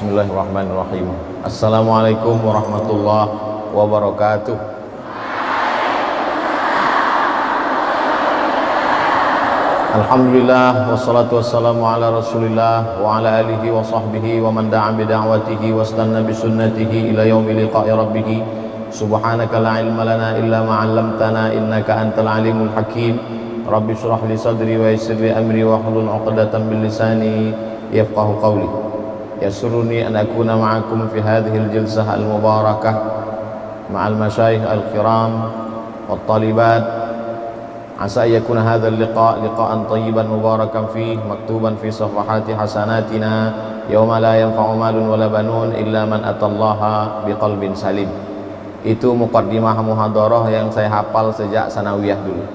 Bismillahirrahmanirrahim. Assalamualaikum warahmatullahi wabarakatuh. Alhamdulillah wassalatu wassalamu ala Rasulillah wa ala alihi wa sahbihi wa man da'a bi da'watihi wastanna bi sunnatihi ila yaumil liqa'i rabbih. Subhanaka la ilma lana illa ma 'allamtana innaka antal alimul hakim. Rabbi shrah li sadri wa yassir li amri wa hlul 'uqdatam min lisani yafqahu qawli. Yasuruni an akuna ma'akum fi hadhihi al-jilsah al-mubarakah ma'al masyayikh al-kiram wat talibat. Asa yakuna hadha al-liqa' liqa'an tayyiban mubarakan fihi maktuban fi safahati hasanatina yawma la yanfa'u malun wala banun illa man atallaha biqalbin salim. Itu muqaddimah muhadarah yang saya hafal sejak sanawiyah dulu,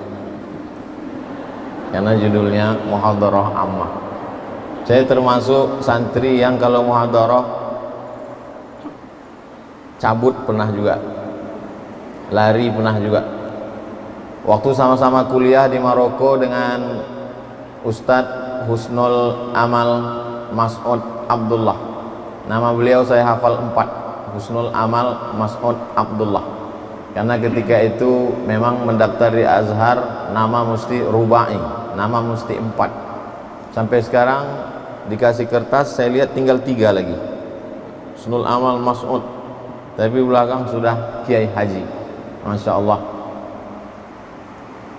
karena judulnya muhadarah ammah. Saya termasuk santri yang kalau muhadarah cabut pernah juga, lari pernah juga. Waktu sama-sama kuliah di Maroko dengan Ustadz Husnul Amal Mas'ud Abdullah. Nama beliau saya hafal 4, Husnul Amal Mas'ud Abdullah. Karena ketika itu memang mendaftar di Azhar nama mesti rubai, nama mesti 4. Sampai sekarang dikasih kertas saya lihat tinggal 3 lagi, Husnul Amal Mas'ud, tapi belakang sudah Kiai Haji. Masya Allah.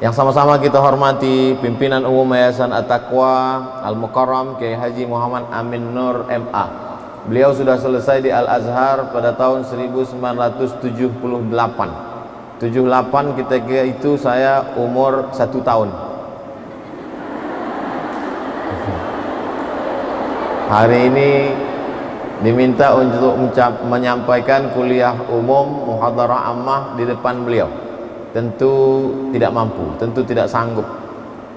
Yang sama-sama kita hormati pimpinan umum Yayasan At-Taqwa Al-Mukarram Kiai Haji Muhammad Amin Nur MA. Beliau sudah selesai di Al-Azhar pada tahun 1978. 78 ketika itu saya umur 1 tahun. Hari ini diminta untuk menyampaikan kuliah umum muhadarah ammah di depan beliau. Tentu tidak mampu, tentu tidak sanggup.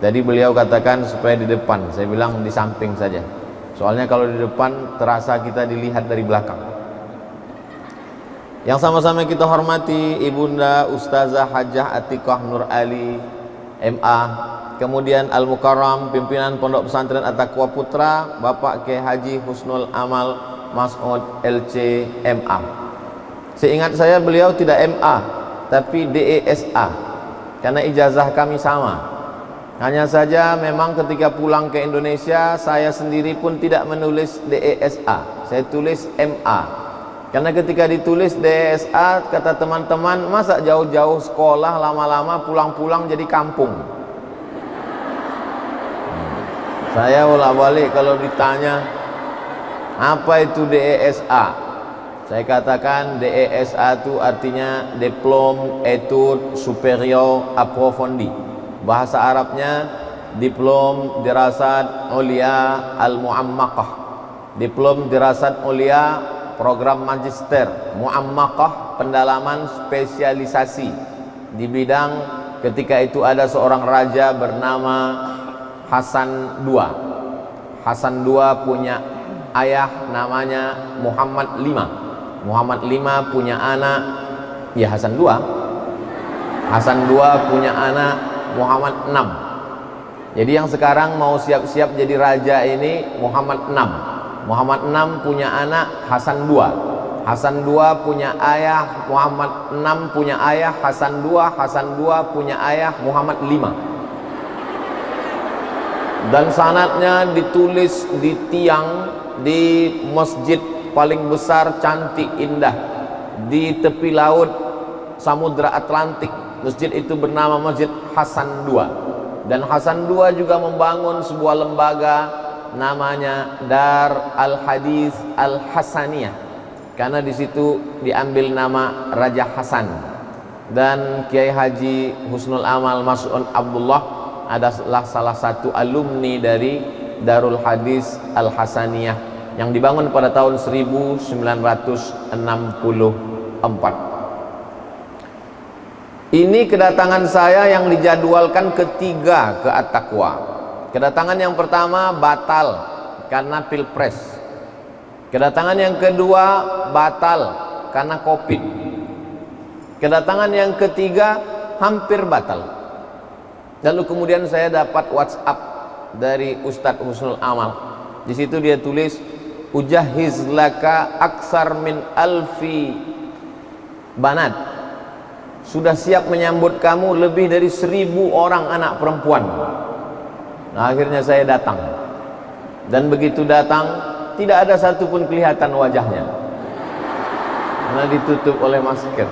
Jadi beliau katakan supaya di depan, saya bilang di samping saja. Soalnya kalau di depan terasa kita dilihat dari belakang. Yang sama-sama kita hormati Ibunda Ustazah Hajjah Atiqah Nur Ali MA. Kemudian Al-Mukarram pimpinan Pondok Pesantren At-Taqwa Putra Bapak Kiai Haji Husnul Amal Mas'ud LC MA. Seingat saya beliau tidak MA tapi DESA, karena ijazah kami sama. Hanya saja memang ketika pulang ke Indonesia saya sendiri pun tidak menulis DESA, saya tulis MA. Karena ketika ditulis DESA kata teman-teman, masa jauh-jauh sekolah lama-lama pulang-pulang jadi kampung. Saya bolak-balik kalau ditanya apa itu DESA, saya katakan DESA itu artinya Diplom Etude Superior Approfondi. Bahasa Arabnya Diplom Dirasat Ulia Al-Mu'ammakah, Diplom Dirasat Ulia program magister, Mu'ammakah pendalaman spesialisasi di bidang. Ketika itu ada seorang raja bernama Hasan II. Hasan II punya ayah namanya Muhammad V. Muhammad V punya anak, ya Hasan II. Hasan II punya anak Muhammad VI. Jadi yang sekarang mau siap-siap jadi raja ini Muhammad VI. Muhammad VI punya anak Hasan II. Hasan II punya ayah, Muhammad VI punya ayah Hasan II. Hasan II punya ayah Muhammad V. Dan sanadnya ditulis di tiang di masjid paling besar, cantik, indah di tepi laut Samudra Atlantik. Masjid itu bernama Masjid Hasan II. Dan Hasan II juga membangun sebuah lembaga namanya Dar Al-Hadis Al-Hasaniyah, karena di situ diambil nama Raja Hasan. Dan Kiai Haji Husnul Amal Mas'ud Abdullah adalah salah satu alumni dari Darul Hadis Al-Hasaniyah yang dibangun pada tahun 1964. Ini kedatangan saya yang dijadwalkan ketiga ke At-Taqwa. Kedatangan yang pertama batal karena pilpres. Kedatangan yang kedua batal karena Covid. Kedatangan yang ketiga hampir batal. Lalu kemudian saya dapat WhatsApp dari Ustadz Husnul Amal. Di situ dia tulis, ujahiz laka aksar min alfi banat, sudah siap menyambut kamu lebih dari 1000 orang anak perempuan. Nah, akhirnya saya datang, dan begitu datang tidak ada satupun kelihatan wajahnya karena ditutup oleh masker.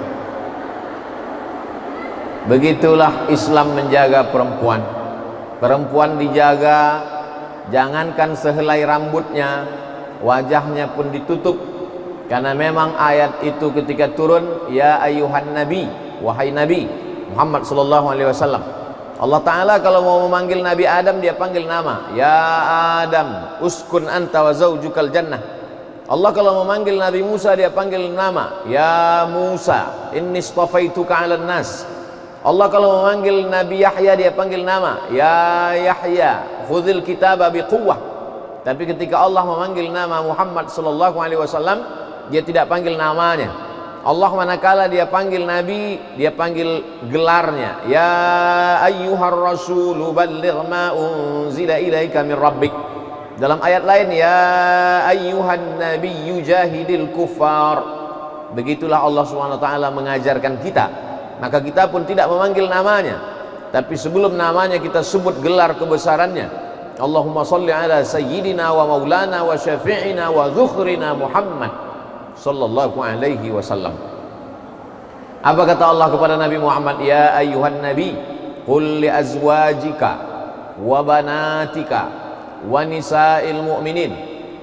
Begitulah Islam menjaga perempuan. Perempuan dijaga, jangankan sehelai rambutnya, wajahnya pun ditutup. Karena memang ayat itu ketika turun, ya ayyuhan nabi, wahai nabi Muhammad sallallahu alaihi wasallam. Allah Ta'ala kalau mau memanggil Nabi Adam, dia panggil nama, ya Adam uskun anta wa zaujukal jannah. Allah kalau memanggil Nabi Musa, dia panggil nama, ya Musa inni istafaituka 'alan nas. Allah kalau memanggil Nabi Yahya, dia panggil nama, ya Yahya khudhil kitaba biquwwah. Tapi ketika Allah memanggil nama Muhammad sallallahu alaihi wasallam, dia tidak panggil namanya. Allah manakala dia panggil Nabi, dia panggil gelarnya, ya ayyuhar rasulu balligh ma unzila ilaika min rabbik. Dalam ayat lain, ya ayyuhan nabiyyu jahidil kuffar. Begitulah Allah Subhanahu wa taala mengajarkan kita. Maka kita pun tidak memanggil namanya, tapi sebelum namanya kita sebut gelar kebesarannya. Allahumma salli ala sayyidina wa maulana wa syafi'ina wa dzukhrina Muhammad sallallahu alaihi wasallam. Apa kata Allah kepada Nabi Muhammad? Ya ayyuhan nabi qul li azwajika wa banatika wa nisa'il mu'minin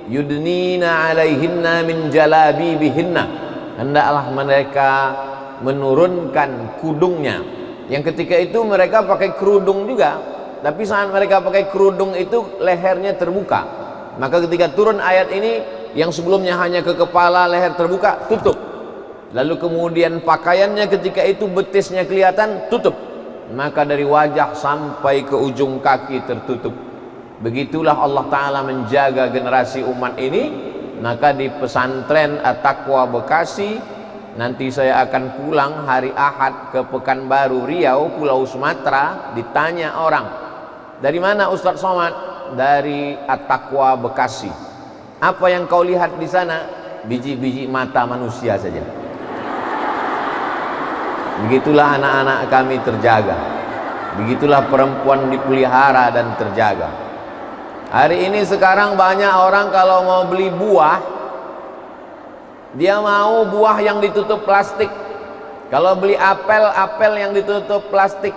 yudnina alaihinna min jalabibihinna. Hendaklah mereka menurunkan kudungnya. Yang ketika itu mereka pakai kerudung juga, tapi saat mereka pakai kerudung itu lehernya terbuka. Maka ketika turun ayat ini, yang sebelumnya hanya ke kepala, leher terbuka, tutup. Lalu kemudian pakaiannya ketika itu betisnya kelihatan, tutup. Maka dari wajah sampai ke ujung kaki tertutup. Begitulah Allah Ta'ala menjaga generasi umat ini. Maka di pesantren At-Taqwa Bekasi, nanti saya akan pulang hari Ahad ke Pekanbaru Riau, Pulau Sumatera. Ditanya orang, dari mana Ustadz Somad? Dari At-Taqwa Bekasi. Apa yang kau lihat di sana? Biji-biji mata manusia saja. Begitulah anak-anak kami terjaga. Begitulah perempuan dipelihara dan terjaga. Hari ini sekarang banyak orang kalau mau beli buah, dia mau buah yang ditutup plastik. Kalau beli apel, apel yang ditutup plastik.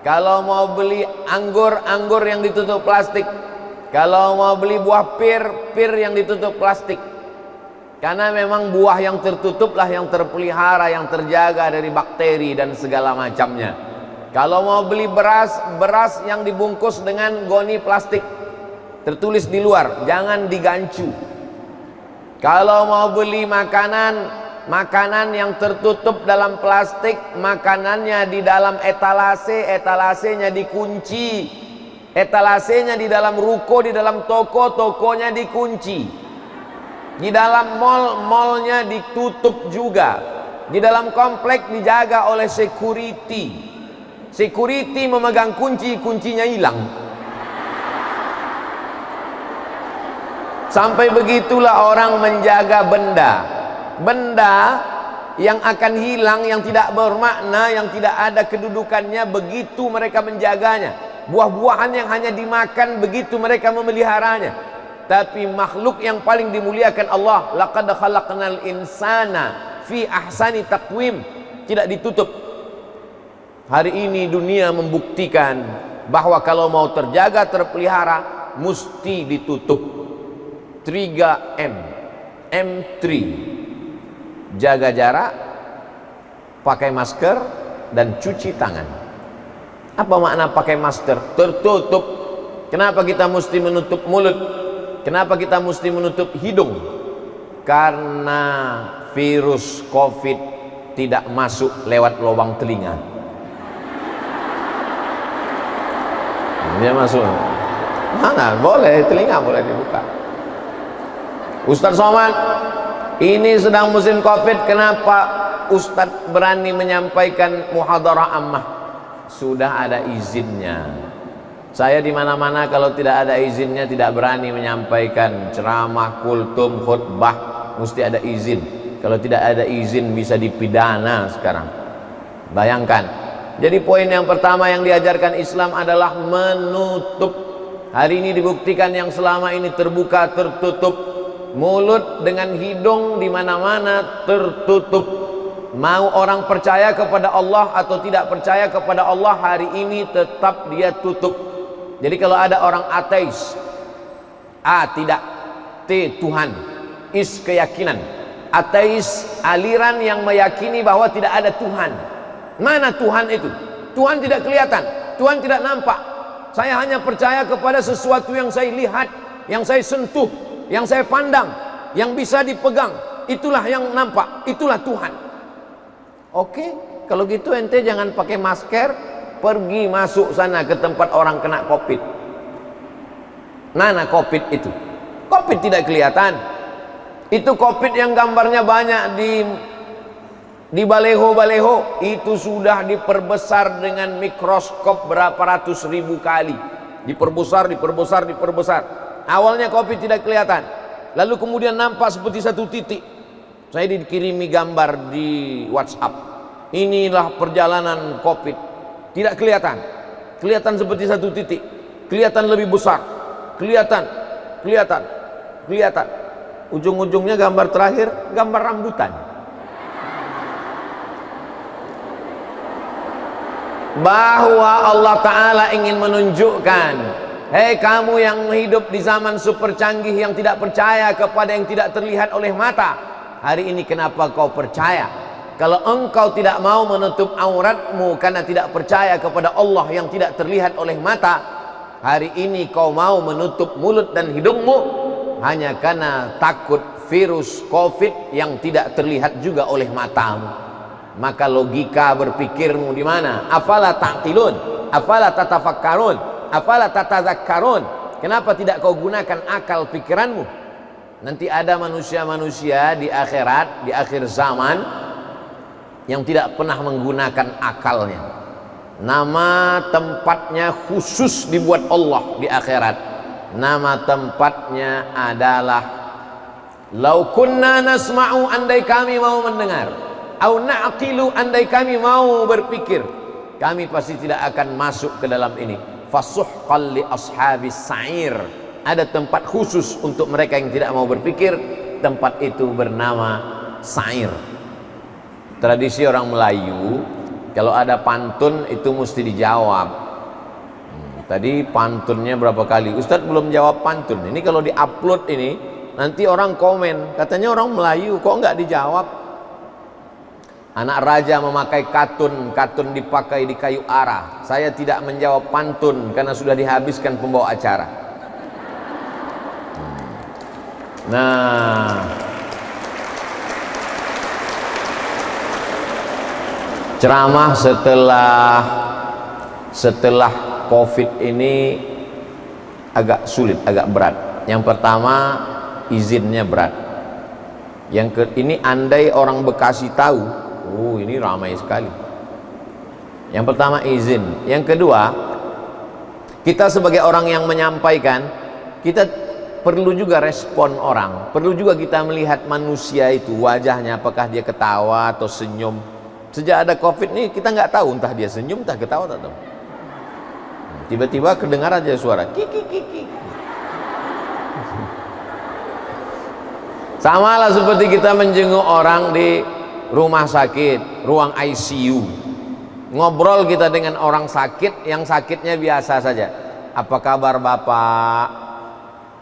Kalau mau beli anggur, anggur yang ditutup plastik. Kalau mau beli buah pir, pir yang ditutup plastik. Karena memang buah yang tertutuplah yang terpelihara, yang terjaga dari bakteri dan segala macamnya. Kalau mau beli beras, beras yang dibungkus dengan goni plastik, tertulis di luar, jangan digancu. Kalau mau beli makanan, makanan yang tertutup dalam plastik, makanannya di dalam etalase, etalasenya dikunci. Etalasenya di dalam ruko, di dalam toko, tokonya dikunci. Di dalam mall, mallnya ditutup juga. Di dalam komplek dijaga oleh security. Security memegang kunci, kuncinya hilang. Sampai begitulah orang menjaga benda. Benda yang akan hilang, yang tidak bermakna, yang tidak ada kedudukannya, begitu mereka menjaganya. Buah-buahan yang hanya dimakan, begitu mereka memeliharanya. Tapi makhluk yang paling dimuliakan Allah, laqad khalaqnal insana fi ahsani taqwim, tidak ditutup. Hari ini dunia membuktikan bahwa kalau mau terjaga, terpelihara, mesti ditutup. 3M, M3, jaga jarak, pakai masker, dan cuci tangan. Apa makna pakai masker? Tertutup. Kenapa kita mesti menutup mulut? Kenapa kita mesti menutup hidung? Karena virus COVID tidak masuk lewat lubang telinga. Dia masuk. Mana? Boleh, telinga boleh dibuka. Ustadz Somad, ini sedang musim COVID, kenapa Ustadz berani menyampaikan muhadarah ammah? Sudah ada izinnya. Saya di mana-mana kalau tidak ada izinnya tidak berani menyampaikan ceramah, kultum, khutbah, mesti ada izin. Kalau tidak ada izin bisa dipidana sekarang. Bayangkan. Jadi poin yang pertama yang diajarkan Islam adalah menutup. Hari ini dibuktikan yang selama ini terbuka tertutup. Mulut dengan hidung di mana-mana tertutup. Mau orang percaya kepada Allah atau tidak percaya kepada Allah, hari ini tetap dia tutup. Jadi kalau ada orang ateis, A tidak, T Tuhan, is keyakinan. Ateis aliran yang meyakini bahwa tidak ada Tuhan. Mana Tuhan itu? Tuhan tidak kelihatan, Tuhan tidak nampak. Saya hanya percaya kepada sesuatu yang saya lihat, yang saya sentuh, yang saya pandang, yang bisa dipegang. Itulah yang nampak, itulah Tuhan. Oke, kalau gitu ente jangan pakai masker, pergi masuk sana ke tempat orang kena COVID. Mana COVID itu? COVID tidak kelihatan. Itu COVID yang gambarnya banyak di baleho-baleho, itu sudah diperbesar dengan mikroskop berapa ratus ribu kali. Diperbesar. Awalnya COVID tidak kelihatan, lalu kemudian nampak seperti satu titik. Saya dikirimi gambar di WhatsApp. Inilah perjalanan COVID. Tidak kelihatan. Kelihatan seperti satu titik. Kelihatan lebih besar. Kelihatan. Ujung-ujungnya gambar terakhir, gambar rambutan. Bahwa Allah Ta'ala ingin menunjukkan, hei kamu yang hidup di zaman super canggih, yang tidak percaya kepada yang tidak terlihat oleh mata, hari ini kenapa kau percaya? Kalau engkau tidak mau menutup auratmu karena tidak percaya kepada Allah yang tidak terlihat oleh mata, hari ini kau mau menutup mulut dan hidungmu hanya karena takut virus COVID yang tidak terlihat juga oleh matamu. Maka logika berpikirmu di mana? Afala ta'qilun, afala tatafakkarun, afala tatadzakkarun. Kenapa tidak kau gunakan akal pikiranmu? Nanti ada manusia-manusia di akhirat, di akhir zaman, yang tidak pernah menggunakan akalnya. Nama tempatnya khusus dibuat Allah di akhirat. Nama tempatnya adalah lau kunna nasma'u, andai kami mau mendengar, au na'qilu, andai kami mau berpikir, kami pasti tidak akan masuk ke dalam ini. Fasuhqan li ashabis sa'ir. Ada tempat khusus untuk mereka yang tidak mau berpikir. Tempat itu bernama sa'ir. Tradisi orang Melayu, kalau ada pantun itu mesti dijawab. Tadi pantunnya berapa kali? Ustadz belum jawab pantun. Ini kalau diupload ini, nanti orang komen, katanya orang Melayu kok nggak dijawab. Anak raja memakai katun, katun dipakai di kayu arah. Saya tidak menjawab pantun karena sudah dihabiskan pembawa acara. Nah, ceramah setelah COVID ini agak sulit, agak berat. Yang pertama, izinnya berat. Ini andai orang Bekasi tahu, ini ramai sekali. Yang pertama izin. Yang kedua, kita sebagai orang yang menyampaikan, kita perlu juga respon orang. Perlu juga kita melihat manusia itu, wajahnya, apakah dia ketawa atau senyum. Sejak ada COVID nih kita nggak tahu entah dia senyum, entah ketawa, tak tahu. Tiba-tiba kedengar aja suara kiki. Sama lah seperti kita menjenguk orang di rumah sakit, ruang ICU. Ngobrol kita dengan orang sakit, yang sakitnya biasa saja. Apa kabar Bapak?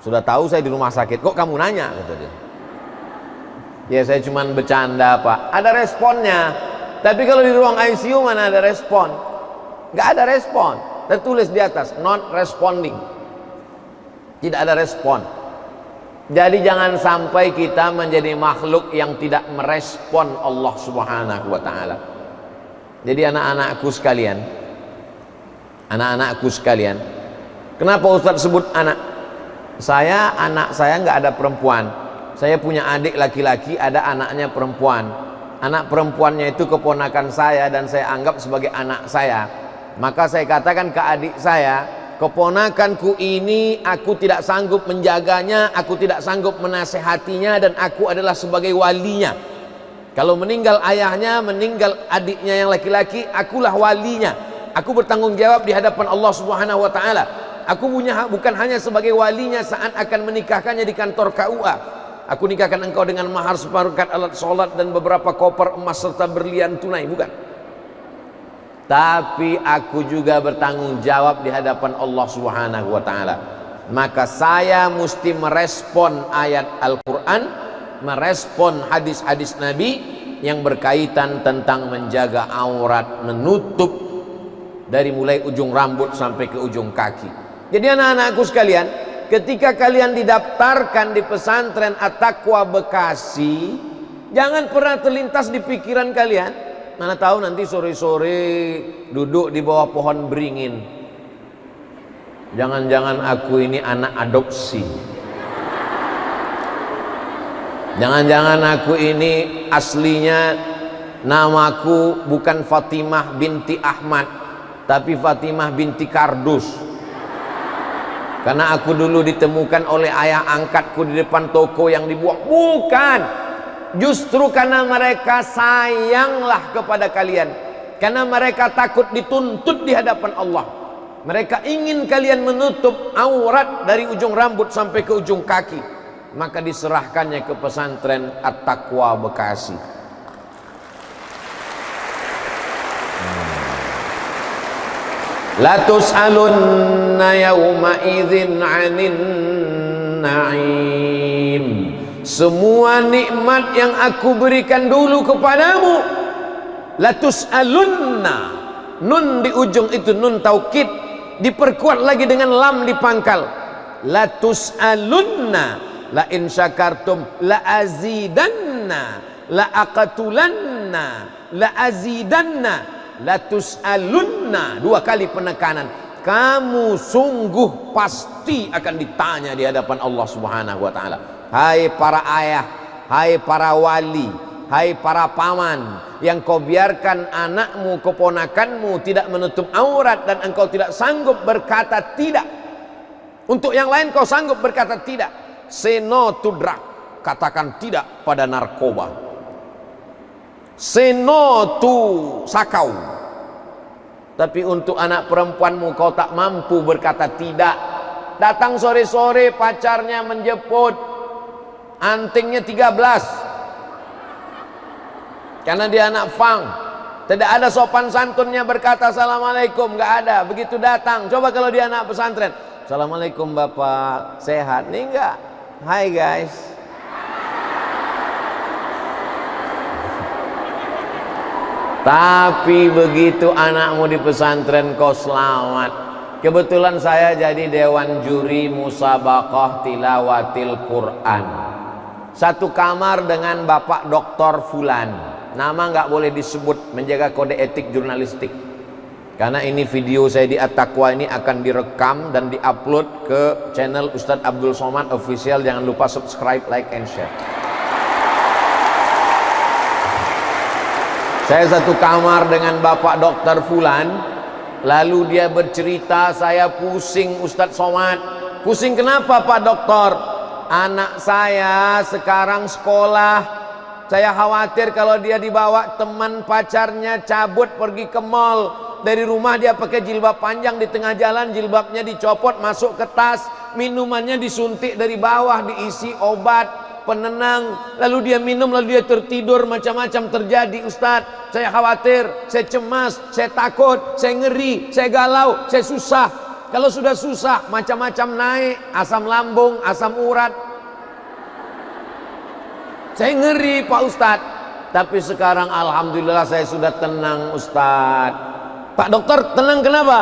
Sudah tahu saya di rumah sakit, kok kamu nanya? Kata dia. Ya saya cuman bercanda Pak. Ada responnya. Tapi kalau di ruang ICU mana ada respon? Nggak ada respon. Tertulis di atas not responding. Tidak ada respon. Jadi jangan sampai kita menjadi makhluk yang tidak merespon Allah Subhanahu wa taala. Jadi anak-anakku sekalian, kenapa Ustaz sebut anak? Anak saya nggak ada perempuan. Saya punya adik laki-laki, ada anaknya perempuan. Anak perempuannya itu keponakan saya dan saya anggap sebagai anak saya. Maka saya katakan ke adik saya, keponakanku ini aku tidak sanggup menjaganya, aku tidak sanggup menasehatinya, dan aku adalah sebagai walinya. Kalau meninggal ayahnya, meninggal adiknya yang laki-laki, akulah walinya. Aku bertanggung jawab di hadapan Allah Subhanahu wa taala. Aku punya bukan hanya sebagai walinya saat akan menikahkannya di kantor KUA. Aku nikahkan engkau dengan mahar seperangkat alat sholat dan beberapa koper emas serta berlian tunai, bukan. Tapi aku juga bertanggung jawab di hadapan Allah Subhanahu wa taala. Maka saya mesti merespon ayat Al-Quran, merespon hadis-hadis Nabi yang berkaitan tentang menjaga aurat, menutup dari mulai ujung rambut sampai ke ujung kaki. Jadi anak-anakku sekalian, ketika kalian didaftarkan di pesantren At-Taqwa Bekasi, jangan pernah terlintas di pikiran kalian, mana tahu nanti sore-sore duduk di bawah pohon beringin, jangan-jangan aku ini anak adopsi, jangan-jangan aku ini aslinya namaku bukan Fatimah binti Ahmad, tapi Fatimah binti Kardus, karena aku dulu ditemukan oleh ayah angkatku di depan toko yang dibuang. Bukan, justru karena mereka sayanglah kepada kalian, karena mereka takut dituntut di hadapan Allah. Mereka ingin kalian menutup aurat dari ujung rambut sampai ke ujung kaki. Maka diserahkannya ke pesantren At-Taqwa Bekasi. La tus'alunna yawma idzin 'anin na'im. Semua nikmat yang aku berikan dulu kepadamu, la tus'alunna, nun di ujung itu nun taukid, diperkuat lagi dengan lam di pangkal. La tus'alunna, la in syakartum la azidanna, la aqtulanna, la azidanna. La tus'alunna, dua kali penekanan. Kamu sungguh pasti akan ditanya di hadapan Allah Subhanahu wa taala. Hai para ayah, hai para wali, hai para paman yang kau biarkan anakmu, keponakanmu tidak menutup aurat dan engkau tidak sanggup berkata tidak. Untuk yang lain kau sanggup berkata tidak. Say no to drug, katakan tidak pada narkoba. Say no to sakau. Tapi untuk anak perempuanmu kau tak mampu berkata tidak. Datang sore-sore pacarnya menjemput, antingnya 13, karena dia anak fang. Tidak ada sopan santunnya berkata assalamualaikum, nggak ada. Begitu datang, coba kalau dia anak pesantren, assalamualaikum bapak, sehat nih? Enggak. Hai guys. Tapi begitu anakmu di pesantren kau selamat. Kebetulan saya jadi dewan juri musabaqah tilawatil Quran. Satu kamar dengan Bapak Dr. Fulan. Nama nggak boleh disebut, menjaga kode etik jurnalistik. Karena ini video saya di At-Taqwa ini akan direkam dan diupload ke channel Ustadz Abdul Somad Official. Jangan lupa subscribe, like, and share. Saya satu kamar dengan Bapak Dokter Fulan. Lalu dia bercerita, saya pusing Ustadz Somad. Pusing kenapa Pak Dokter? Anak saya sekarang sekolah. Saya khawatir kalau dia dibawa teman pacarnya cabut pergi ke mall. Dari rumah dia pakai jilbab panjang, di tengah jalan jilbabnya dicopot masuk ke tas. Minumannya disuntik dari bawah, diisi obat penenang, lalu dia minum, lalu dia tertidur, macam-macam terjadi Ustadz. Saya khawatir, saya cemas, saya takut, saya ngeri, saya galau, saya susah. Kalau sudah susah, macam-macam naik, asam lambung, asam urat. Saya ngeri Pak Ustadz. Tapi sekarang alhamdulillah saya sudah tenang Ustadz. Pak Dokter tenang kenapa?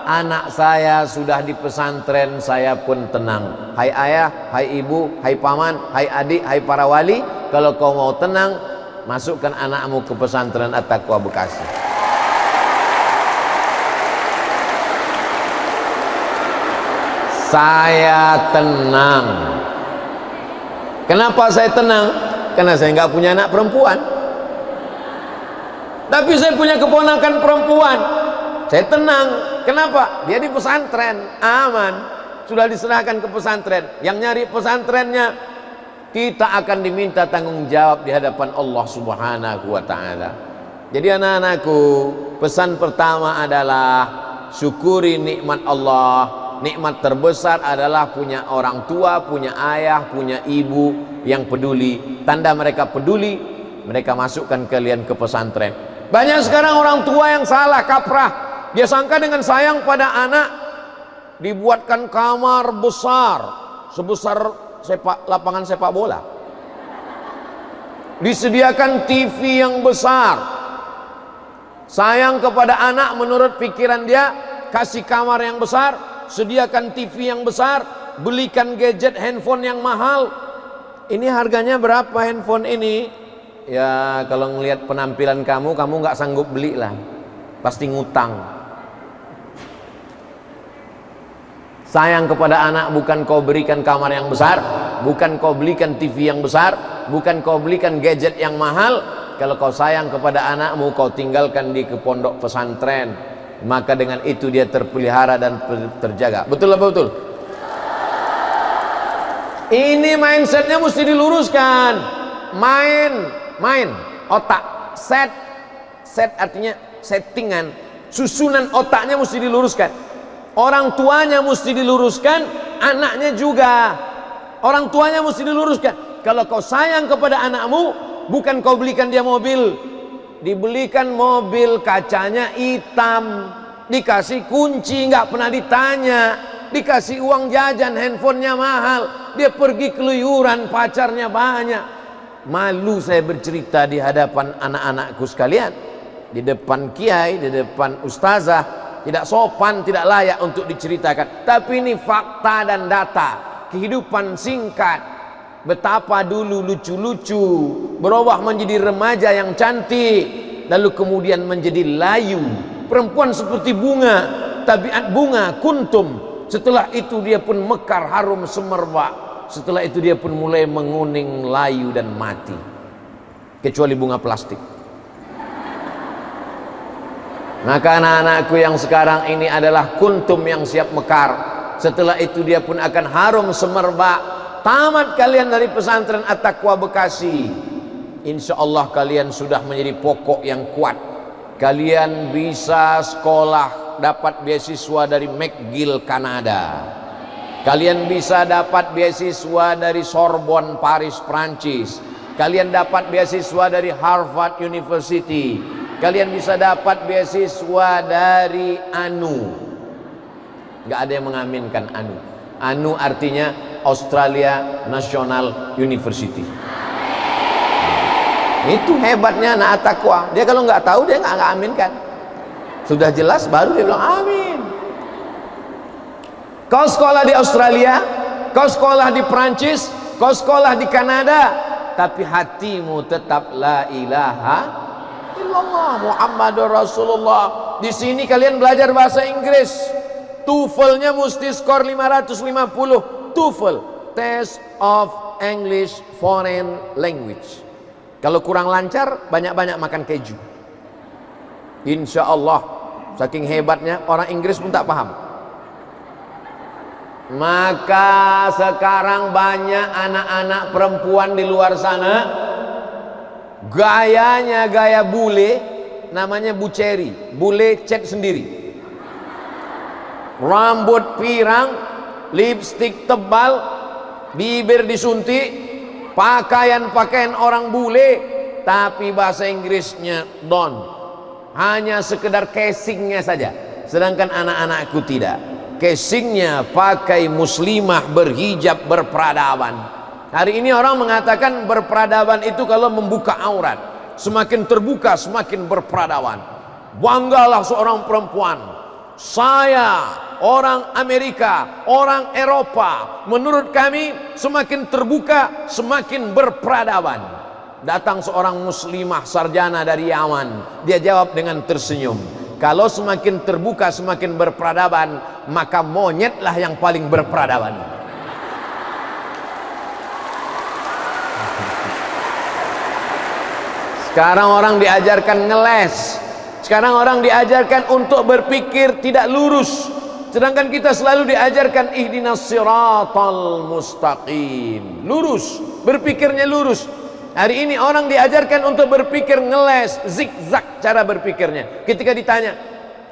Anak saya sudah di pesantren, saya pun tenang. Hai ayah, hai ibu, hai paman, hai adik, hai para wali, kalau kau mau tenang, masukkan anakmu ke pesantren At-Taqwa Bekasi. Saya tenang. Kenapa saya tenang? Karena saya nggak punya anak perempuan. Tapi saya punya keponakan perempuan. Saya tenang. Kenapa? Dia di pesantren, aman. Sudah diserahkan ke pesantren. Yang nyari pesantrennya, kita akan diminta tanggung jawab di hadapan Allah Subhanahu wa ta'ala. Jadi anak-anakku, pesan pertama adalah syukuri nikmat Allah. Nikmat terbesar adalah punya orang tua, punya ayah, punya ibu yang peduli. Tanda mereka peduli, mereka masukkan kalian ke pesantren. Banyak sekarang orang tua yang salah kaprah. Dia sangka dengan sayang pada anak, dibuatkan kamar besar sebesar lapangan sepak bola, disediakan TV yang besar. Sayang kepada anak, menurut pikiran dia, kasih kamar yang besar, sediakan TV yang besar, belikan gadget handphone yang mahal. Ini harganya berapa handphone ini? Ya kalau ngelihat penampilan kamu nggak sanggup beli lah, pasti ngutang. Sayang kepada anak, bukan kau berikan kamar yang besar, bukan kau belikan TV yang besar, bukan kau belikan gadget yang mahal. Kalau kau sayang kepada anakmu, kau tinggalkan di pondok pesantren, maka dengan itu dia terpelihara dan terjaga. Betul apa betul? Ini mindsetnya mesti diluruskan. Main otak, set artinya settingan, susunan otaknya mesti diluruskan. Orang tuanya mesti diluruskan, anaknya juga. Orang tuanya mesti diluruskan. Kalau kau sayang kepada anakmu, bukan kau belikan dia mobil, dibelikan mobil kacanya hitam, dikasih kunci nggak pernah ditanya, dikasih uang jajan, handphonenya mahal, dia pergi keluyuran, pacarnya banyak. Malu saya bercerita di hadapan anak-anakku sekalian, di depan kiai, di depan ustazah. Tidak sopan, tidak layak untuk diceritakan. Tapi ini fakta dan data. Kehidupan singkat. Betapa dulu lucu-lucu, berubah menjadi remaja yang cantik, lalu kemudian menjadi layu. Perempuan seperti bunga, tabiat bunga, kuntum. Setelah itu dia pun mekar, harum semerbak. Setelah itu dia pun mulai menguning, layu dan mati. Kecuali bunga plastik. Maka anak-anakku yang sekarang ini adalah kuntum yang siap mekar. Setelah itu dia pun akan harum semerbak. Tamat kalian dari pesantren At-Taqwa Bekasi, insya Allah kalian sudah menjadi pokok yang kuat. Kalian bisa sekolah, dapat beasiswa dari McGill Kanada. Kalian bisa dapat beasiswa dari Sorbonne Paris Prancis. Kalian dapat beasiswa dari Harvard University. Kalian bisa dapat beasiswa dari ANU. Gak ada yang mengaminkan ANU. ANU artinya Australia National University. Itu hebatnya anak At-Taqwa. Dia kalau nggak tahu dia nggak aminkan. Sudah jelas baru dia bilang amin. Kau sekolah di Australia, kau sekolah di Prancis, kau sekolah di Kanada, tapi hatimu tetap la ilaha illallah Muhammadur Rasulullah. Di sini kalian belajar bahasa Inggris, TOEFL-nya mesti skor 550. TOEFL, Test of English Foreign Language. Kalau kurang lancar, banyak-banyak makan keju. Insya Allah, saking hebatnya orang Inggris pun tak paham. Maka sekarang banyak anak-anak perempuan di luar sana, gayanya gaya bule, namanya buceri, bule cat sendiri, rambut pirang, lipstik tebal, bibir disuntik, pakaian orang bule, tapi bahasa Inggrisnya don, hanya sekedar casingnya saja. Sedangkan anak-anakku tidak, casingnya pakai muslimah, berhijab, berperadaban. Hari ini orang mengatakan berperadaban itu kalau membuka aurat. Semakin terbuka, semakin berperadaban. Banggalah seorang perempuan. Saya, orang Amerika, orang Eropa, menurut kami semakin terbuka, semakin berperadaban. Datang seorang muslimah sarjana dari Yaman. Dia jawab dengan tersenyum, kalau semakin terbuka, semakin berperadaban, maka monyetlah yang paling berperadaban. Sekarang orang diajarkan ngeles. Sekarang orang diajarkan untuk berpikir tidak lurus, sedangkan kita selalu diajarkan ihdinas siratal mustaqim, lurus, berpikirnya lurus. Hari ini orang diajarkan untuk berpikir ngeles, zigzag cara berpikirnya. Ketika ditanya,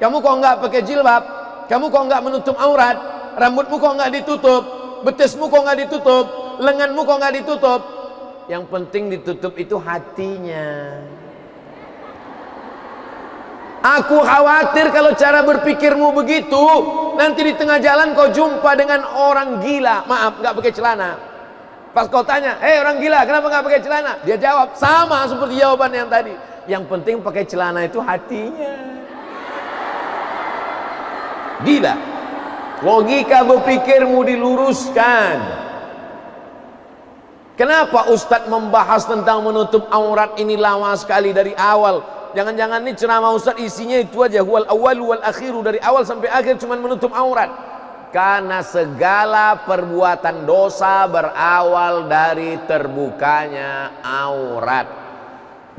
kamu kok nggak pakai jilbab, kamu kok nggak menutup aurat, rambutmu kok nggak ditutup, betismu kok nggak ditutup, lenganmu kok nggak ditutup. Yang penting ditutup itu hatinya. Aku khawatir kalau cara berpikirmu begitu, nanti di tengah jalan kau jumpa dengan orang gila, maaf nggak pakai celana. Pas kau tanya, hei orang gila, kenapa nggak pakai celana? Dia jawab sama seperti jawaban yang tadi. Yang penting pakai celana itu hatinya. Gila. Logika berpikirmu diluruskan. Kenapa Ustadz membahas tentang menutup aurat ini lama sekali dari awal? Jangan-jangan ini ceramah Ustadz isinya itu aja, wal awal wal akhiru, dari awal sampai akhir cuma menutup aurat. Karena segala perbuatan dosa berawal dari terbukanya aurat.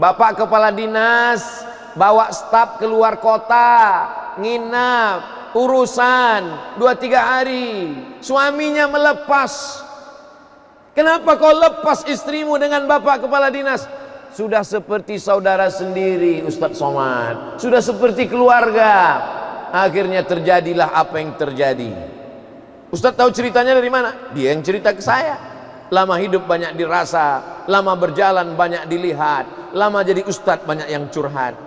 Bapak kepala dinas bawa staf keluar kota, nginap, urusan 2-3 hari, suaminya melepas. Kenapa kau lepas istrimu dengan bapak kepala dinas? Sudah seperti saudara sendiri Ustadz Somad, sudah seperti keluarga. Akhirnya terjadilah apa yang terjadi. Ustadz tahu ceritanya dari mana? Dia yang cerita ke saya. Lama hidup banyak dirasa, lama berjalan banyak dilihat, lama jadi ustadz banyak yang curhat.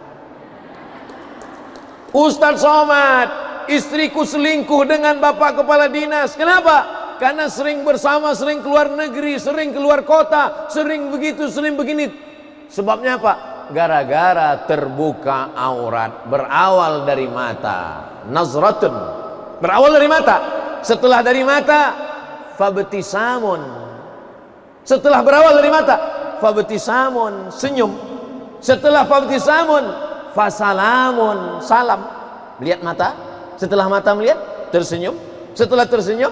Ustadz Somad, istriku selingkuh dengan bapak kepala dinas. Kenapa? Karena sering bersama, sering keluar negeri, sering keluar kota, sering begitu, sering begini. Sebabnya apa? Gara-gara terbuka aurat. Berawal dari mata, nazratun, berawal dari mata. Setelah dari mata, fabtisamun. Setelah berawal dari mata, fabtisamun, senyum. Setelah fabtisamun, fasalamun, salam. Lihat mata, setelah mata melihat, tersenyum. Setelah tersenyum,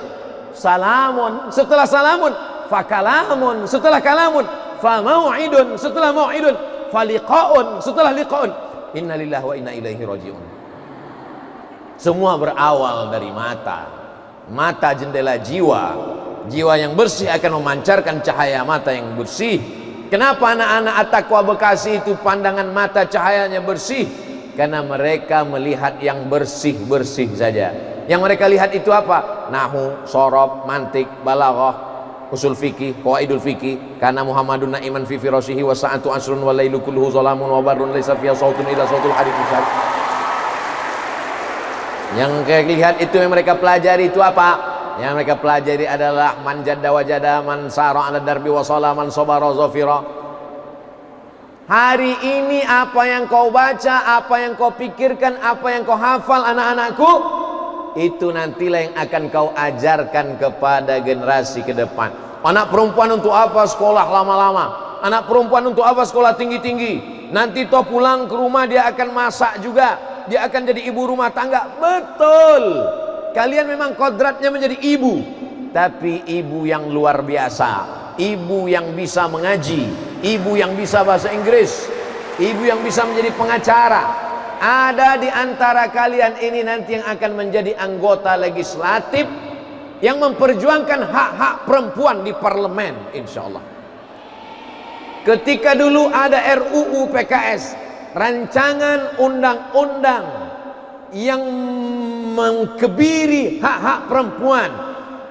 salamun. Setelah salamun, fakalamun. Setelah kalamun, famau'idun. Setelah mau'idun, faliqaun. Setelah liqaun, innalillahi wa inna ilaihi raji'un. Semua berawal dari mata. Mata jendela jiwa. Jiwa yang bersih akan memancarkan cahaya mata yang bersih. Kenapa anak-anak At-Taqwa Bekasi itu pandangan mata cahayanya bersih? Karena mereka melihat yang bersih-bersih saja. Yang mereka lihat itu apa? Nahu, sorob, mantik, balaghah, usul fikih, qawaidul fikih. Karena Muhammadun na'iman fi firashihi wa sa'atu asrun wa lailu kulluhu zalamun wa barrun laisa fiha sautun illa sautul hadid. Yang mereka lihat itu, yang mereka pelajari itu apa? Yang mereka pelajari adalah man jadda wajada, man sara ala darbi wa sala, man sabara zafira. Hari ini apa yang kau baca, apa yang kau pikirkan, apa yang kau hafal anak-anakku, itu nantilah yang akan kau ajarkan kepada generasi ke depan. Anak perempuan untuk apa sekolah lama-lama? Anak perempuan untuk apa sekolah tinggi-tinggi? Nanti toh pulang ke rumah dia akan masak juga, dia akan jadi ibu rumah tangga. Betul, kalian memang kodratnya menjadi ibu, tapi ibu yang luar biasa. Ibu yang bisa mengaji, ibu yang bisa bahasa Inggris, ibu yang bisa menjadi pengacara. Ada di antara kalian ini nanti yang akan menjadi anggota legislatif yang memperjuangkan hak-hak perempuan di parlemen, insya Allah. Ketika dulu ada RUU PKS, rancangan undang-undang yang mengkebiri hak-hak perempuan,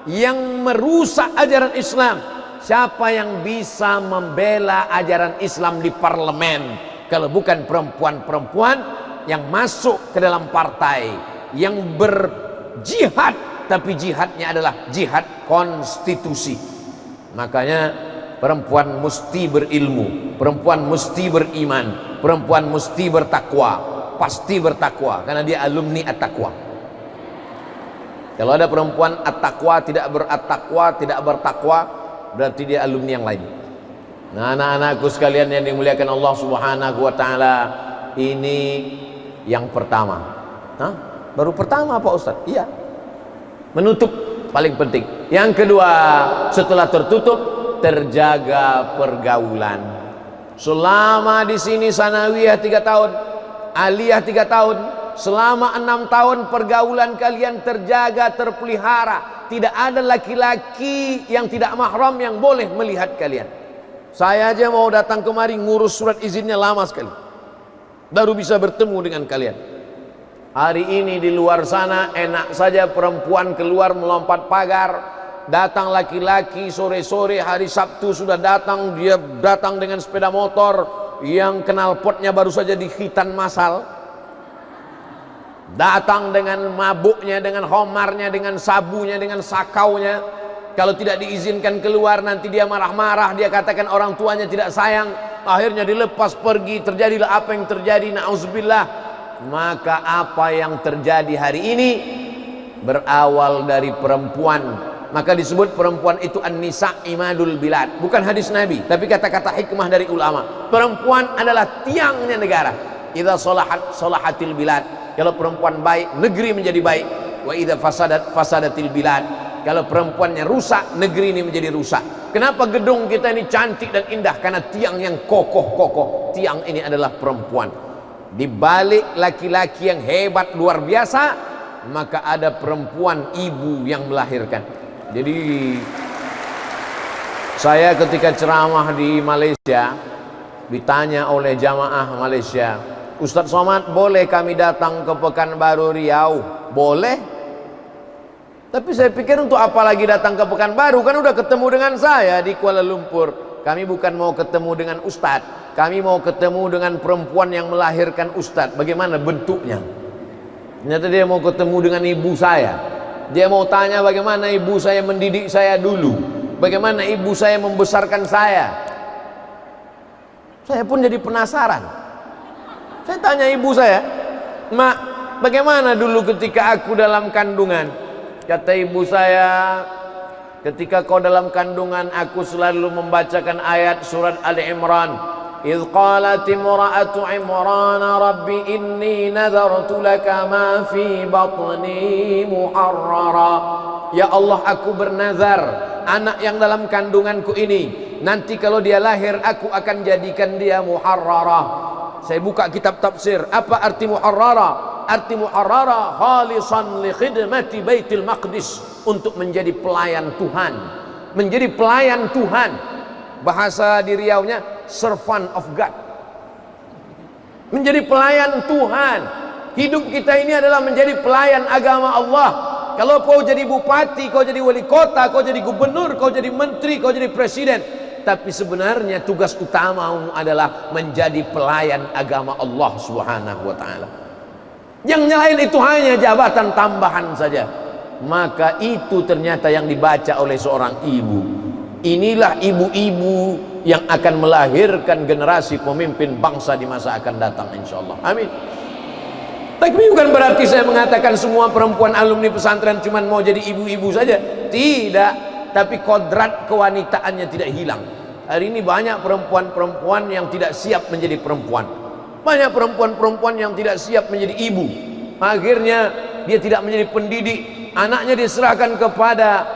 yang merusak ajaran Islam, siapa yang bisa membela ajaran Islam di parlemen kalau bukan perempuan-perempuan yang masuk ke dalam partai, yang berjihad, tapi jihadnya adalah jihad konstitusi. Makanya perempuan mesti berilmu, perempuan mesti beriman, perempuan mesti bertakwa, pasti bertakwa karena dia alumni at-taqwa. Kalau ada perempuan at-taqwa tidak berat-taqwa, tidak bertakwa, berarti dia alumni yang lain. Nah, anak-anakku sekalian yang dimuliakan Allah Subhanahu wa taala, ini yang pertama. Hah? Baru pertama Pak Ustaz? Iya. Menutup paling penting. Yang kedua, setelah tertutup, terjaga pergaulan. Selama di sini sanawiyah 3 tahun, aliyah 3 tahun. Selama 6 tahun pergaulan kalian terjaga, terpelihara. Tidak ada laki-laki yang tidak mahram yang boleh melihat kalian. Saya aja mau datang kemari ngurus surat izinnya lama sekali, baru bisa bertemu dengan kalian. Hari ini di luar sana enak saja perempuan keluar melompat pagar, datang laki-laki sore-sore hari Sabtu sudah datang, dia datang dengan sepeda motor yang knalpotnya baru saja dikhitan masal, datang dengan mabuknya, dengan homarnya, dengan sabunya, dengan sakaunya. Kalau tidak diizinkan keluar nanti dia marah-marah, dia katakan orang tuanya tidak sayang, akhirnya dilepas pergi, terjadilah apa yang terjadi, na'udzubillah. Maka apa yang terjadi hari ini berawal dari perempuan. Maka disebut perempuan itu an-nisa imadul bilad. Bukan hadis Nabi, tapi kata-kata hikmah dari ulama. Perempuan adalah tiangnya negara. Idza salahatil bilad. Kalau perempuan baik, negeri menjadi baik. Wa idza fasadatil bilad. Kalau perempuannya rusak, negeri ini menjadi rusak. Kenapa gedung kita ini cantik dan indah? Karena tiang yang kokoh-kokoh. Tiang ini adalah perempuan. Di balik laki-laki yang hebat luar biasa, maka ada perempuan, ibu yang melahirkan. Jadi saya ketika ceramah di Malaysia ditanya oleh jamaah Malaysia, Ustadz Somad, boleh kami datang ke Pekanbaru Riau? Boleh. Tapi saya pikir untuk apa lagi datang ke Pekanbaru, kan udah ketemu dengan saya di Kuala Lumpur. Kami bukan mau ketemu dengan Ustadz, kami mau ketemu dengan perempuan yang melahirkan Ustadz. Bagaimana bentuknya? Ternyata dia mau ketemu dengan ibu saya. Dia mau tanya bagaimana ibu saya mendidik saya dulu, bagaimana ibu saya membesarkan saya. Saya pun jadi penasaran. Saya tanya ibu saya, "Mak, bagaimana dulu ketika aku dalam kandungan?" Kata ibu saya, ketika kau dalam kandungan aku selalu membacakan ayat surat Ali Imran. Idz qalat imra'atu Imran rabbi inni nadartu laka ma fi batni muharrara. Ya Allah, aku bernazar anak yang dalam kandunganku ini, nanti kalau dia lahir aku akan jadikan dia muharrara. Saya buka kitab tafsir, apa arti muharrara? Arti muharrara khalisan li khidmati Baitul Maqdis, untuk menjadi pelayan Tuhan. Menjadi pelayan Tuhan. Bahasa di Riaunya servant of God. Menjadi pelayan Tuhan. Hidup kita ini adalah menjadi pelayan agama Allah. Kalau kau jadi bupati, kau jadi wali kota, kau jadi gubernur, kau jadi menteri, kau jadi presiden, tapi sebenarnya tugas utamamu adalah menjadi pelayan agama Allah Subhanahu wa taala. Yang lain itu hanya jabatan tambahan saja. Maka itu ternyata yang dibaca oleh seorang ibu. Inilah ibu-ibu yang akan melahirkan generasi pemimpin bangsa di masa akan datang, insyaallah. Amin. Tapi bukan berarti saya mengatakan semua perempuan alumni pesantren cuma mau jadi ibu-ibu saja. Tidak. Tapi kodrat kewanitaannya tidak hilang. Hari ini banyak perempuan-perempuan yang tidak siap menjadi perempuan. Banyak perempuan-perempuan yang tidak siap menjadi ibu. Akhirnya dia tidak menjadi pendidik. Anaknya diserahkan kepada,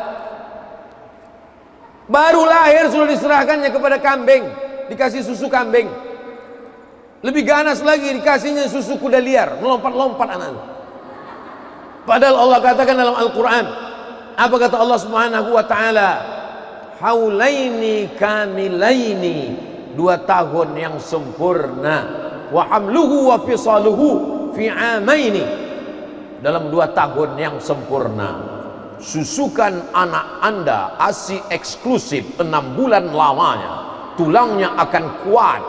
baru lahir sudah diserahkannya kepada kambing, dikasih susu kambing. Lebih ganas lagi dikasihnya susu kuda liar, melompat-lompat anaknya. Padahal Allah katakan dalam Al-Quran, apa kata Allah Subhanahu wa ta'ala? Haulaini kamilaini, 2 tahun yang sempurna. Wa hamluhu wa fisaluhu fi amaini, dalam 2 tahun yang sempurna. Susukan anak anda ASI eksklusif 6 bulan lamanya. Tulangnya akan kuat,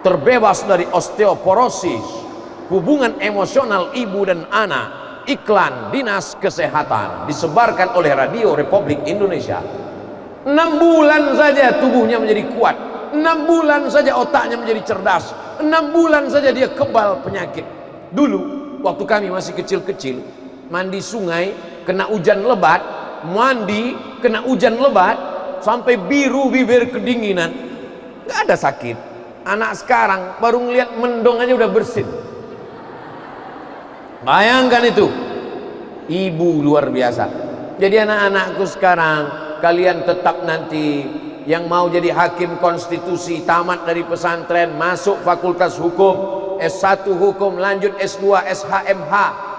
terbebas dari osteoporosis. Hubungan emosional ibu dan anak. Iklan Dinas Kesehatan disebarkan oleh Radio Republik Indonesia. 6 bulan saja tubuhnya menjadi kuat. 6 bulan saja otaknya menjadi cerdas. 6 bulan saja dia kebal penyakit. Dulu waktu kami masih kecil-kecil, mandi sungai kena hujan lebat, mandi kena hujan lebat sampai biru bibir kedinginan, gak ada sakit. Anak sekarang baru ngelihat mendong aja udah bersin. Bayangkan itu, ibu luar biasa. Jadi anak-anakku sekarang, kalian tetap nanti yang mau jadi hakim konstitusi, tamat dari pesantren, masuk fakultas hukum, S1 hukum, lanjut S2, SHMH.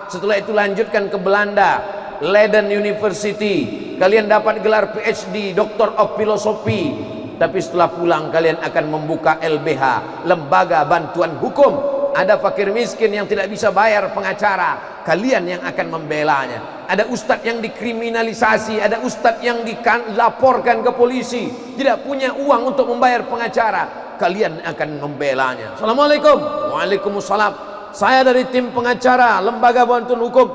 Setelah itu lanjutkan ke Belanda, Leiden University. Kalian dapat gelar PhD, Doctor of Philosophy. Tapi setelah pulang kalian akan membuka LBH, Lembaga Bantuan Hukum. Ada fakir miskin yang tidak bisa bayar pengacara, kalian yang akan membelanya. Ada ustadz yang dikriminalisasi, ada ustadz yang dilaporkan ke polisi, tidak punya uang untuk membayar pengacara, kalian akan membelanya. Assalamualaikum. Waalaikumsalam. Saya dari tim pengacara Lembaga Bantuan Hukum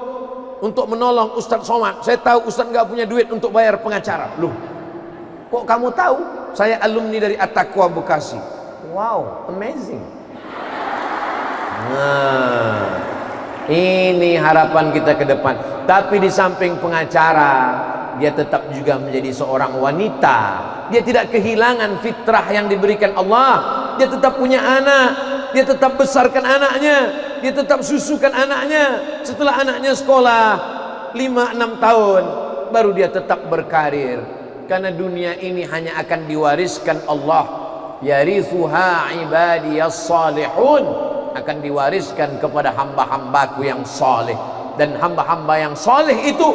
untuk menolong Ustadz Somad. Saya tahu Ustadz nggak punya duit untuk bayar pengacara. Loh, kok kamu tahu? Saya alumni dari At-Taqwa Bekasi. Wow, amazing. Nah, ini harapan kita ke depan. Tapi di samping pengacara, dia tetap juga menjadi seorang wanita. Dia tidak kehilangan fitrah yang diberikan Allah. Dia tetap punya anak, dia tetap besarkan anaknya, dia tetap susukan anaknya. Setelah anaknya sekolah 5-6 tahun, baru dia tetap berkarir. Karena dunia ini hanya akan diwariskan Allah. Yarithuha ibadiyas salihun, akan diwariskan kepada hamba-hambaku yang soleh. Dan hamba-hamba yang soleh itu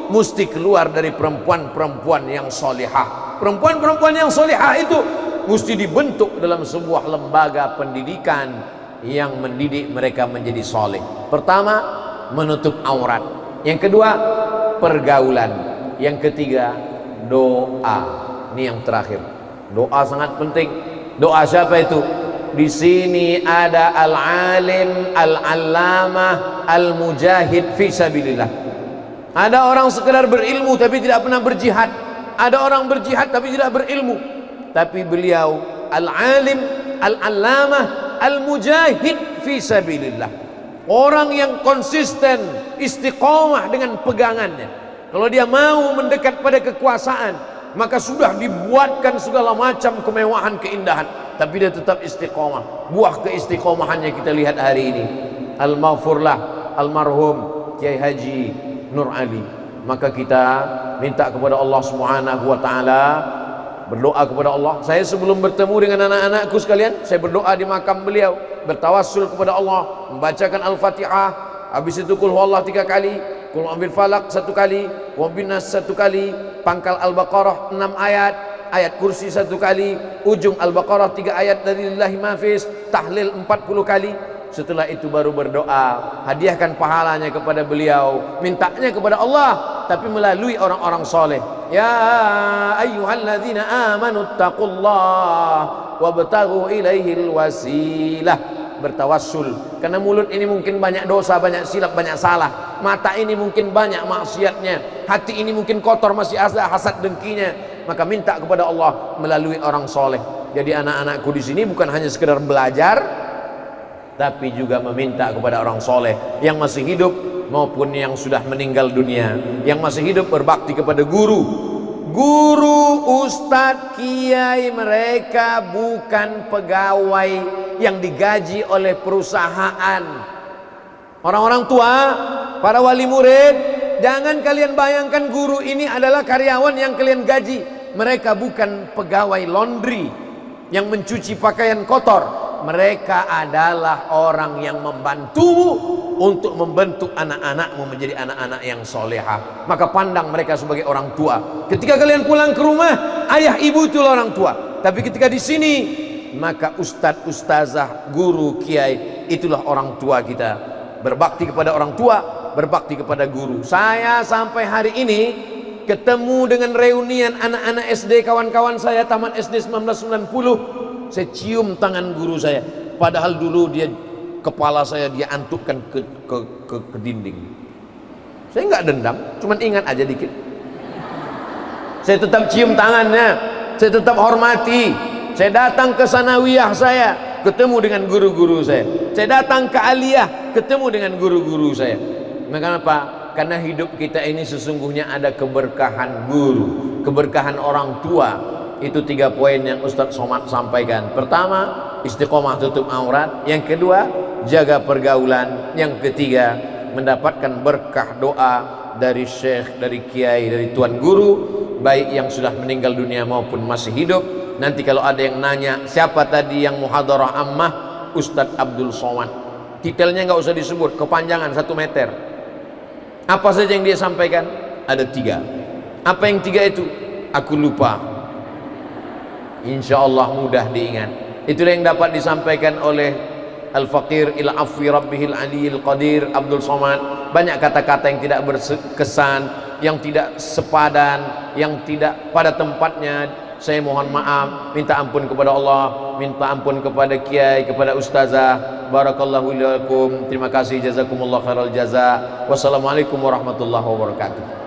mesti keluar dari perempuan-perempuan yang solehah. Perempuan-perempuan yang solehah itu mesti dibentuk dalam sebuah lembaga pendidikan yang mendidik mereka menjadi soleh. Pertama, menutup aurat. Yang kedua, pergaulan. Yang ketiga, doa. Ini yang terakhir. Doa sangat penting. Doa siapa itu? Di sini ada al-alim, al-allamah, al-mujahid fi sabilillah. Ada orang sekedar berilmu tapi tidak pernah berjihad. Ada orang berjihad tapi tidak berilmu. Tapi beliau al-alim, al-allamah, al-mujahid fi sabilillah. Orang yang konsisten, istiqomah dengan pegangannya. Kalau dia mau mendekat pada kekuasaan, maka sudah dibuatkan segala macam kemewahan, keindahan, tapi dia tetap istiqomah. Buah keistiqomahannya kita lihat hari ini. Al-maghfurlah almarhum Kiai Haji Nur Ali. Maka kita minta kepada Allah Subhanahu wa taala, berdoa kepada Allah. Saya sebelum bertemu dengan anak-anakku sekalian, saya berdoa di makam beliau, bertawassul kepada Allah, membacakan Al-Fatihah, habis itu qul huwallahu 3 kali, qul a'udzu falaq 1 kali, wa binas 1 kali, pangkal Al-Baqarah 6 ayat, ayat kursi 1 kali, ujung Al-Baqarah 3 ayat dari lillahi mafis, tahlil 40 kali. Setelah itu baru berdoa, hadiahkan pahalanya kepada beliau, mintanya kepada Allah, tapi melalui orang-orang soleh. Ya ayyuhalladzina amanu taqullaha wabtaghu ilaihil wasilah. Bertawassul, karena mulut ini mungkin banyak dosa, banyak silap, banyak salah. Mata ini mungkin banyak maksiatnya, hati ini mungkin kotor, masih ada hasad dengkinya. Maka minta kepada Allah melalui orang soleh. Jadi anak-anakku di sini bukan hanya sekedar belajar, tapi juga meminta kepada orang soleh yang masih hidup maupun yang sudah meninggal dunia. Yang masih hidup berbakti kepada guru, ustadz, kiai. Mereka bukan pegawai yang digaji oleh perusahaan. Orang-orang tua, para wali murid, jangan kalian bayangkan guru ini adalah karyawan yang kalian gaji. Mereka bukan pegawai laundry yang mencuci pakaian kotor. Mereka adalah orang yang membantumu untuk membentuk anak-anakmu menjadi anak-anak yang solehah. Maka pandang mereka sebagai orang tua. Ketika kalian pulang ke rumah, ayah ibu itulah orang tua. Tapi ketika di sini, maka ustadz, ustazah, guru, kiai, itulah orang tua kita. Berbakti kepada orang tua, berbakti kepada guru. Saya sampai hari ini ketemu dengan reunian anak-anak SD, kawan-kawan saya taman SD 1990. Saya cium tangan guru saya, padahal dulu dia, kepala saya dia antukkan ke dinding. Saya nggak dendam, cuman ingat aja dikit. Saya tetap cium tangannya, saya tetap hormati. Saya datang ke sanawiyah saya, ketemu dengan guru-guru saya. Saya datang ke aliyah, ketemu dengan guru-guru saya. Kenapa? Karena hidup kita ini sesungguhnya ada keberkahan guru, keberkahan orang tua. Itu 3 poin yang Ustadz Somad sampaikan. Pertama, istiqomah tutup aurat. Yang kedua, jaga pergaulan. Yang ketiga, mendapatkan berkah doa dari syekh, dari kiai, dari tuan guru, baik yang sudah meninggal dunia maupun masih hidup. Nanti kalau ada yang nanya siapa tadi yang muhadarah ammah, Ustadz Abdul Somad. Titelnya nggak usah disebut, kepanjangan 1 meter. Apa saja yang dia sampaikan? Ada 3. Apa yang 3 itu? Aku lupa. Insya Allah mudah diingat. Itulah yang dapat disampaikan oleh Al-Faqir ila afwi rabbihil aliyil qadir Abdul Somad. Banyak kata-kata yang tidak berkesan, yang tidak sepadan, yang tidak pada tempatnya. Saya mohon maaf, minta ampun kepada Allah, minta ampun kepada kiai, kepada ustazah. Barakallahu lakum. Terima kasih, jazakumullah khairal jaza. Wassalamualaikum warahmatullahi wabarakatuh.